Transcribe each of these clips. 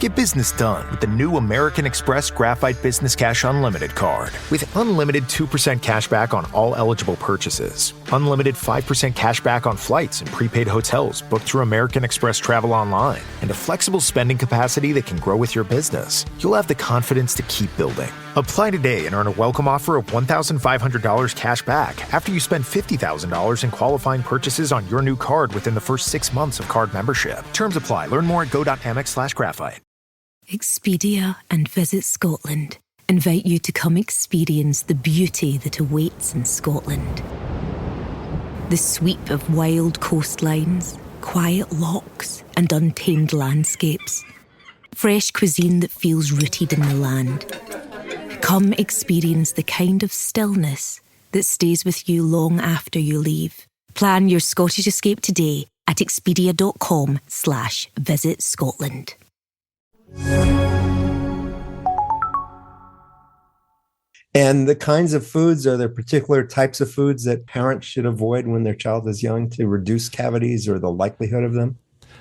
Get business done with the new American Express Graphite Business Cash Unlimited card. With unlimited 2% cash back on all eligible purchases, unlimited 5% cash back on flights and prepaid hotels booked through American Express Travel Online, and a flexible spending capacity that can grow with your business, you'll have the confidence to keep building. Apply today and earn a welcome offer of $1,500 cash back after you spend $50,000 in qualifying purchases on your new card within the first 6 months of card membership. Terms apply. Learn more at go.amex/graphite. Expedia and Visit Scotland invite you to come experience the beauty that awaits in Scotland. The sweep of wild coastlines, quiet lochs, and untamed landscapes. Fresh cuisine that feels rooted in the land. Come experience the kind of stillness that stays with you long after you leave. Plan your Scottish escape today at expedia.com/Visit Scotland. And the kinds of foods, are there particular types of foods that parents should avoid when their child is young to reduce cavities or the likelihood of them?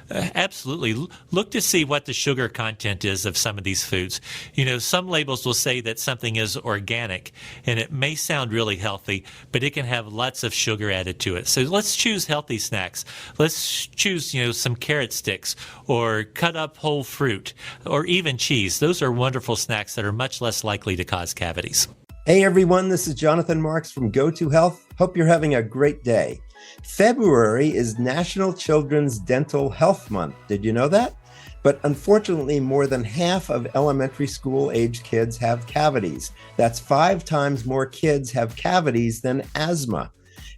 Absolutely. Look to see what the sugar content is of some of these foods. You know, some labels will say that something is organic, and it may sound really healthy, but it can have lots of sugar added to it. So let's choose healthy snacks. Let's choose, some carrot sticks or cut up whole fruit or even cheese. Those are wonderful snacks that are much less likely to cause cavities. Hey everyone, this is Jonathan Marks from Go2 Health. Hope you're having a great day. February is National Children's Dental Health Month. Did you know that? But unfortunately, more than half of elementary school age kids have cavities. That's 5 times more kids have cavities than asthma.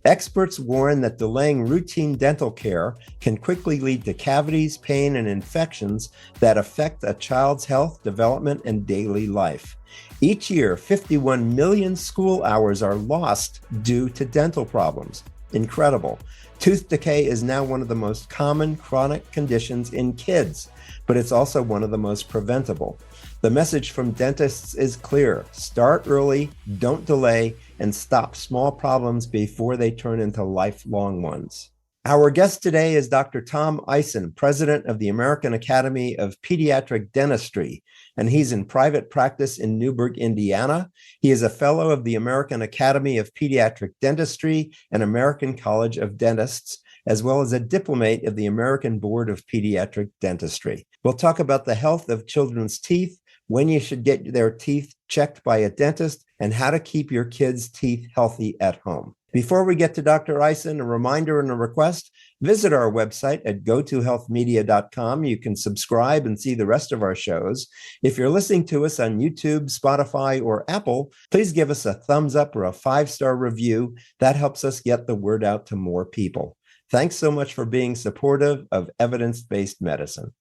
Experts warn that delaying routine dental care can quickly lead to cavities, pain, and infections that affect a child's health, development, and daily life. Each year, 51 million school hours are lost due to dental problems. Incredible. Tooth decay is now one of the most common chronic conditions in kids, but it's also one of the most preventable. The message from dentists is clear. Start early, don't delay, and stop small problems before they turn into lifelong ones. Our guest today is Dr. Tom Eisen, president of the American Academy of Pediatric Dentistry, and he's in private practice in Newburgh, Indiana. He is a fellow of the American Academy of Pediatric Dentistry and American College of Dentists, as well as a diplomate of the American Board of Pediatric Dentistry. We'll talk about the health of children's teeth, when you should get their teeth checked by a dentist, and how to keep your kids' teeth healthy at home. Before we get to Dr. Eisen, a reminder and a request, visit our website at go2healthmedia.com. You can subscribe and see the rest of our shows. If you're listening to us on YouTube, Spotify, or Apple, please give us a thumbs up or a 5-star review. That helps us get the word out to more people. Thanks so much for being supportive of evidence-based medicine.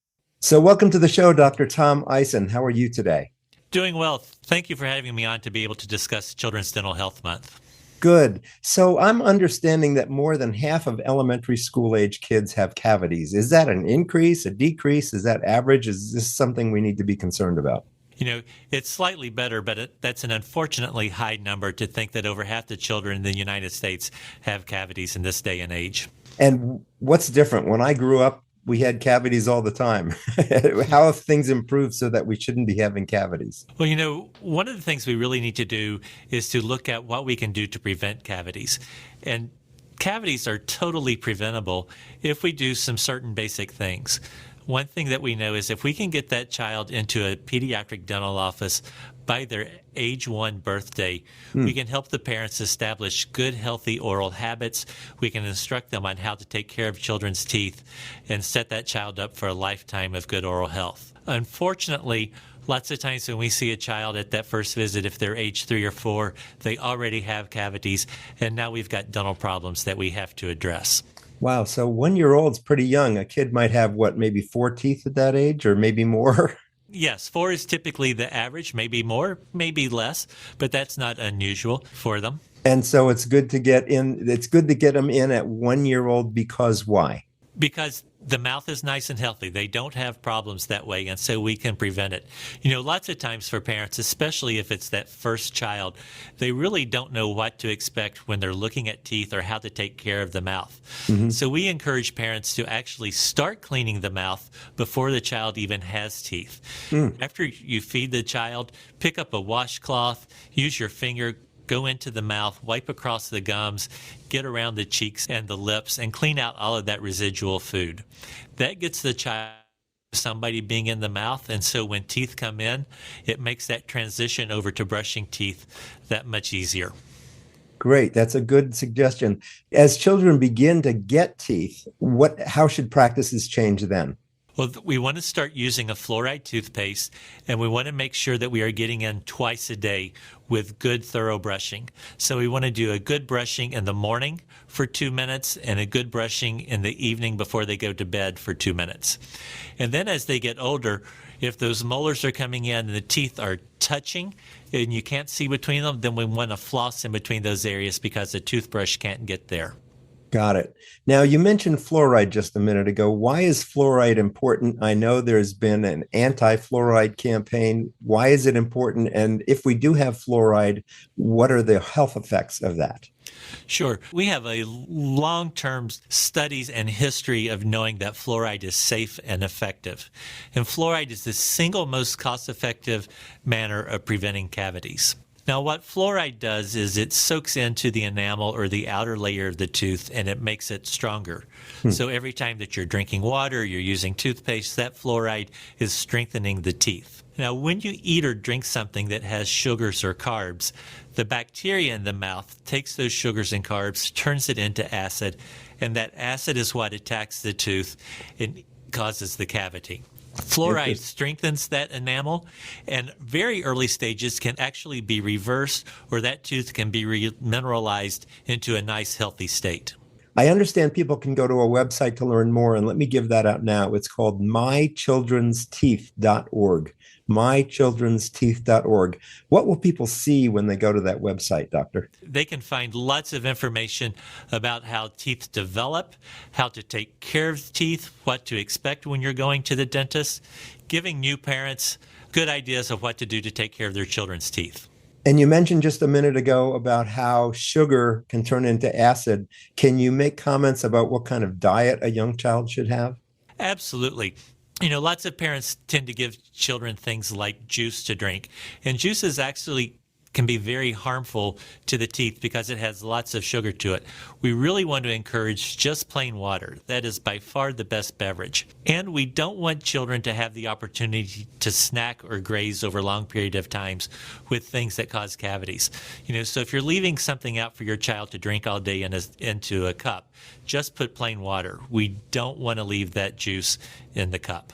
So welcome to the show, Dr. Tom Eisen. How are you today? Doing well. Thank you for having me on to be able to discuss Children's Dental Health Month. Good. So I'm understanding that more than half of elementary school age kids have cavities. Is that an increase, a decrease? Is that average? Is this something we need to be concerned about? It's slightly better, but that's an unfortunately high number to think that over half the children in the United States have cavities in this day and age. And what's different? When I grew up, we had cavities all the time. How have things improved so that we shouldn't be having cavities? Well, one of the things we really need to do is to look at what we can do to prevent cavities. And cavities are totally preventable if we do some certain basic things. One thing that we know is if we can get that child into a pediatric dental office by their age 1 birthday, we can help the parents establish good, healthy oral habits. We can instruct them on how to take care of children's teeth and set that child up for a lifetime of good oral health. Unfortunately, lots of times when we see a child at that first visit, if they're age 3 or 4, they already have cavities, and now we've got dental problems that we have to address. Wow. So 1-year-old's pretty young. A kid might have, maybe 4 teeth at that age or maybe more? Yes, 4 is typically the average, maybe more, maybe less, but that's not unusual for them. And so it's good to get them in at 1-year-old because why? because the mouth is nice and healthy. They don't have problems that way, and so we can prevent it. Lots of times for parents, especially if it's that first child, they really don't know what to expect when they're looking at teeth or how to take care of the mouth. So we encourage parents to actually start cleaning the mouth before the child even has teeth. After you feed the child, pick up a washcloth, use your finger, go into the mouth, wipe across the gums, get around the cheeks and the lips, and clean out all of that residual food. That gets the child somebody being in the mouth, and so when teeth come in, it makes that transition over to brushing teeth that much easier. Great. That's a good suggestion. As children begin to get teeth, how should practices change then? Well, we want to start using a fluoride toothpaste, and we want to make sure that we are getting in twice a day with good, thorough brushing. So we want to do a good brushing in the morning for 2 minutes and a good brushing in the evening before they go to bed for 2 minutes. And then as they get older, if those molars are coming in and the teeth are touching and you can't see between them, then we want to floss in between those areas because the toothbrush can't get there. Got it. Now, you mentioned fluoride just a minute ago. Why is fluoride important? I know there's been an anti-fluoride campaign. Why is it important? And if we do have fluoride, what are the health effects of that? Sure. We have a long-term studies and history of knowing that fluoride is safe and effective. And fluoride is the single most cost-effective manner of preventing cavities. Now, what fluoride does is it soaks into the enamel or the outer layer of the tooth, and it makes it stronger. So every time that you're drinking water, you're using toothpaste, that fluoride is strengthening the teeth. Now, when you eat or drink something that has sugars or carbs, the bacteria in the mouth takes those sugars and carbs, turns it into acid, and that acid is what attacks the tooth and causes the cavity. Fluoride strengthens that enamel, and very early stages can actually be reversed, or that tooth can be remineralized into a nice, healthy state. I understand people can go to a website to learn more, and let me give that out now. It's called mychildrensteeth.org. mychildrensteeth.org. What will people see when they go to that website, Doctor? They can find lots of information about how teeth develop, how to take care of teeth, what to expect when you're going to the dentist, giving new parents good ideas of what to do to take care of their children's teeth. And you mentioned just a minute ago about how sugar can turn into acid. Can you make comments about what kind of diet a young child should have? Absolutely. Lots of parents tend to give children things like juice to drink, and juices actually can be very harmful to the teeth because it has lots of sugar to it. We really want to encourage just plain water. That is by far the best beverage. And we don't want children to have the opportunity to snack or graze over a long period of times with things that cause cavities. So if you're leaving something out for your child to drink all day into a cup, just put plain water. We don't want to leave that juice in the cup.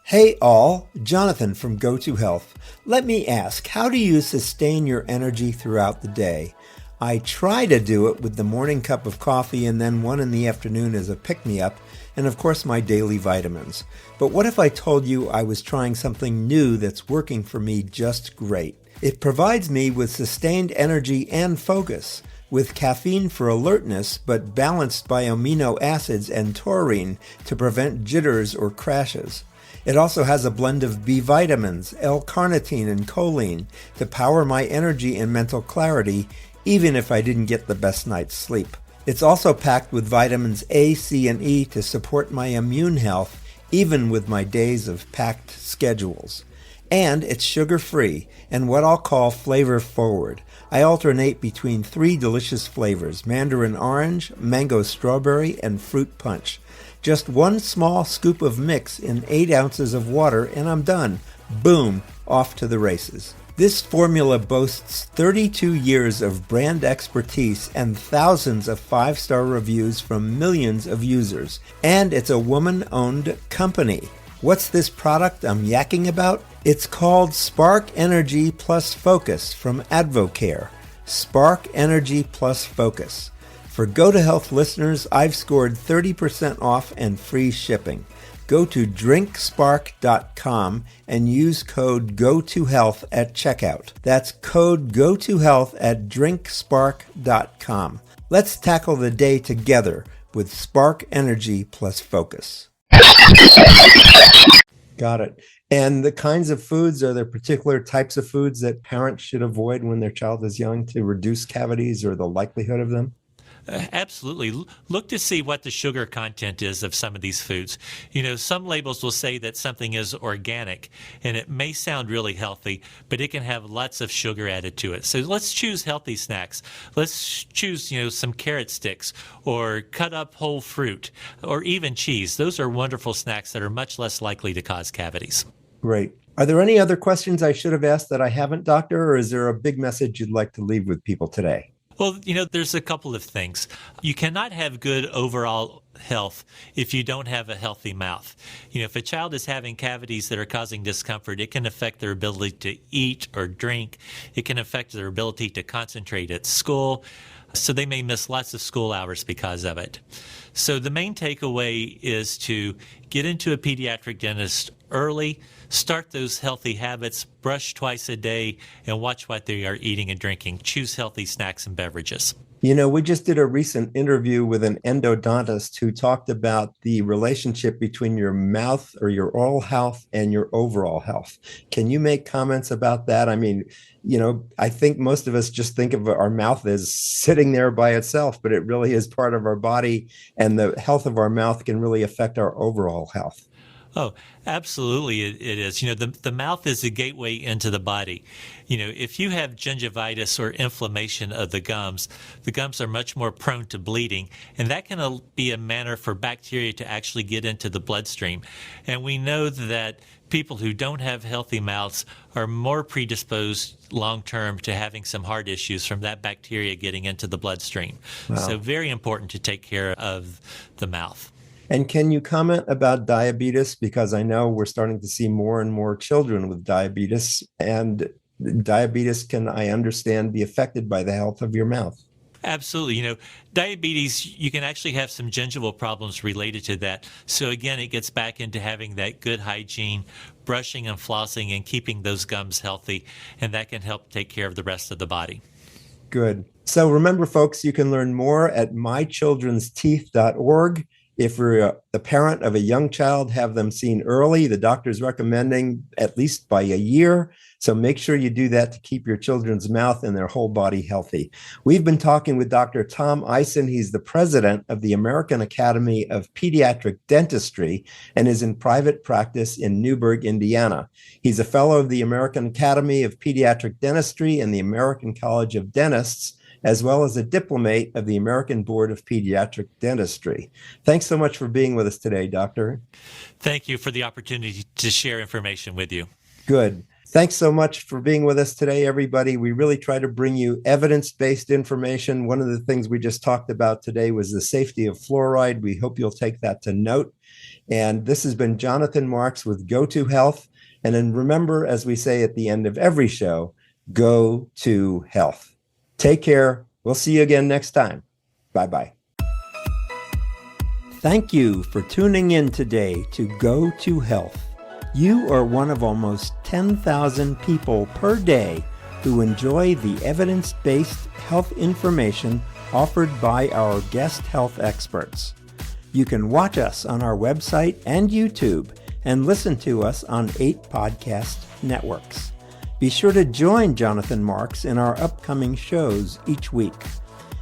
Hey all, Jonathan from Go2 Health. Let me ask, how do you sustain your energy throughout the day? I try to do it with the morning cup of coffee and then one in the afternoon as a pick-me-up, and of course my daily vitamins. But what if I told you I was trying something new that's working for me just great? It provides me with sustained energy and focus, with caffeine for alertness, but balanced by amino acids and taurine to prevent jitters or crashes. It also has a blend of B vitamins, L-carnitine, and choline to power my energy and mental clarity, even if I didn't get the best night's sleep. It's also packed with vitamins A, C, and E to support my immune health, even with my days of packed schedules. And it's sugar-free and what I'll call flavor-forward. I alternate between 3 delicious flavors: mandarin orange, mango strawberry, and fruit punch. Just 1 small scoop of mix in 8 ounces of water, and I'm done. Boom, off to the races. This formula boasts 32 years of brand expertise and thousands of 5-star reviews from millions of users. And it's a woman-owned company. What's this product I'm yakking about? It's called Spark Energy Plus Focus from Advocare. Spark Energy Plus Focus. For Go2Health listeners, I've scored 30% off and free shipping. Go to drinkspark.com and use code Go2Health at checkout. That's code Go2Health at drinkspark.com. Let's tackle the day together with Spark Energy plus Focus. Got it. And the kinds of foods, are there particular types of foods that parents should avoid when their child is young to reduce cavities or the likelihood of them? Absolutely. Look to see what the sugar content is of some of these foods. Some labels will say that something is organic, and it may sound really healthy, but it can have lots of sugar added to it. So let's choose healthy snacks. Let's choose, some carrot sticks or cut up whole fruit or even cheese. Those are wonderful snacks that are much less likely to cause cavities. Great. Are there any other questions I should have asked that I haven't, Doctor, or is there a big message you'd like to leave with people today? Well, there's a couple of things. You cannot have good overall health if you don't have a healthy mouth. If a child is having cavities that are causing discomfort, it can affect their ability to eat or drink. It can affect their ability to concentrate at school. So they may miss lots of school hours because of it. So the main takeaway is to get into a pediatric dentist early, start those healthy habits, brush twice a day, and watch what they are eating and drinking. Choose healthy snacks and beverages. We just did a recent interview with an endodontist who talked about the relationship between your mouth or your oral health and your overall health. Can you make comments about that? I mean, I think most of us just think of our mouth as sitting there by itself, but it really is part of our body, and the health of our mouth can really affect our overall health. Oh, absolutely it is. The mouth is a gateway into the body. If you have gingivitis or inflammation of the gums are much more prone to bleeding, and that can be a manner for bacteria to actually get into the bloodstream. And we know that people who don't have healthy mouths are more predisposed long-term to having some heart issues from that bacteria getting into the bloodstream. Wow. So very important to take care of the mouth. And can you comment about diabetes? Because I know we're starting to see more and more children with diabetes, and diabetes can, I understand, be affected by the health of your mouth. Absolutely. Diabetes, you can actually have some gingival problems related to that. So again, it gets back into having that good hygiene, brushing and flossing and keeping those gums healthy, and that can help take care of the rest of the body. Good. So remember, folks, you can learn more at mychildrensteeth.org. If you're the parent of a young child, have them seen early. The doctor's recommending at least by a year. So make sure you do that to keep your children's mouth and their whole body healthy. We've been talking with Dr. Tom Eisen. He's the president of the American Academy of Pediatric Dentistry and is in private practice in Newburgh, Indiana. He's a fellow of the American Academy of Pediatric Dentistry and the American College of Dentists, as well as a diplomate of the American Board of Pediatric Dentistry. Thanks so much for being with us today, Doctor. Thank you for the opportunity to share information with you. Good. Thanks so much for being with us today, everybody. We really try to bring you evidence-based information. One of the things we just talked about today was the safety of fluoride. We hope you'll take that to note. And this has been Jonathan Marks with Go To Health. And then remember, as we say at the end of every show, go to health. Take care. We'll see you again next time. Bye-bye. Thank you for tuning in today to Go to Health. You are one of almost 10,000 people per day who enjoy the evidence-based health information offered by our guest health experts. You can watch us on our website and YouTube and listen to us on 8 podcast networks. Be sure to join Jonathan Marks in our upcoming shows each week.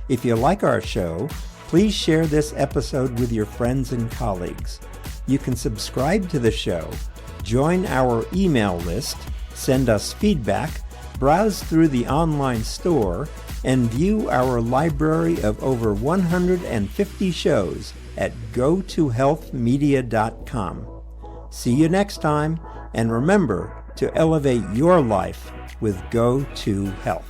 If you like our show, please share this episode with your friends and colleagues. You can subscribe to the show, join our email list, send us feedback, browse through the online store, and view our library of over 150 shows at gotohealthmedia.com. See you next time, and remember to elevate your life with Go To Health.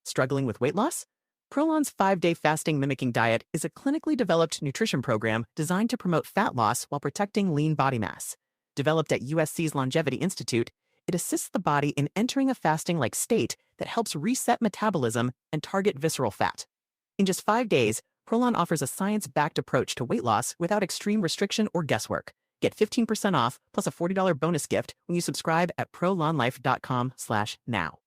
Struggling with weight loss? Prolon's 5-day fasting mimicking diet is a clinically developed nutrition program designed to promote fat loss while protecting lean body mass. Developed at USC's Longevity Institute, it assists the body in entering a fasting-like state that helps reset metabolism and target visceral fat. In just 5 days, Prolon offers a science-backed approach to weight loss without extreme restriction or guesswork, Get 15% off plus a $40 bonus gift when you subscribe at prolonlife.com/now.